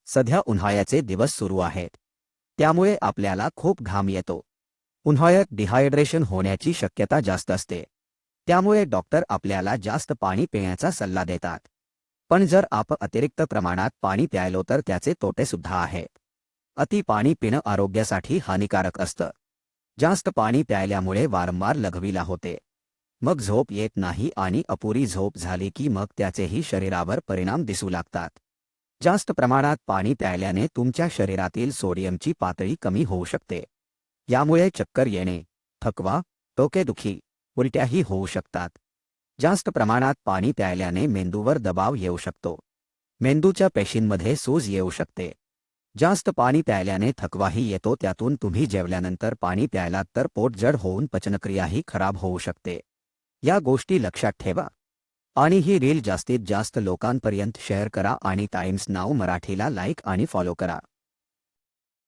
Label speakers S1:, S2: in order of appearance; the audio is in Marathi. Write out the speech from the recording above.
S1: सध्या उन्हाळ्याचे दिवस सुरू आहेत. त्यामुळे आपल्याला खूप घाम येतो. उन्हाळ्यात डिहायड्रेशन होण्याची शक्यता जास्त असते. त्यामुळे डॉक्टर आपल्याला जास्त पाणी पिण्याचा सल्ला देतात. पण जर आपण अतिरिक्त प्रमाणात पाणी प्यायलो तर त्याचे तोटे सुद्धा आहेत. अति पाणी पिणं आरोग्यासाठी हानिकारक असतं. जास्त पाणी प्यायल्यामुळे वारंवार लघवीला होते. मग झोप येत नाही आणि अपुरी झोप झाली की मग त्याचेही शरीरावर परिणाम दिसू लागतात. जास्त प्रमाणात पाणी प्यायल्याने तुमच्या शरीरातील सोडियमची पातळी कमी होऊ शकते. यामुळे चक्कर येणे, थकवा, डोकेदुखी, उलट्याही होऊ शकतात. जास्त प्रमाणात पाणी प्यायल्याने मेंदूवर दबाव येऊ शकतो. मेंदूच्या पेशींमध्ये सूज येऊ शकते. जास्त पाणी प्यायल्याने थकवाही येतो. त्यातून तुम्ही जेवल्यानंतर पाणी प्यायलात तर पोट जड होऊन पचनक्रियाही खराब होऊ शकते. या गोष्टी लक्षात ठेवा. आणि ही रील जास्तीत जास्त लोकांपर्यंत शेअर करा आणि टाइम्स नाऊ मराठीला लाईक आणि फॉलो करा.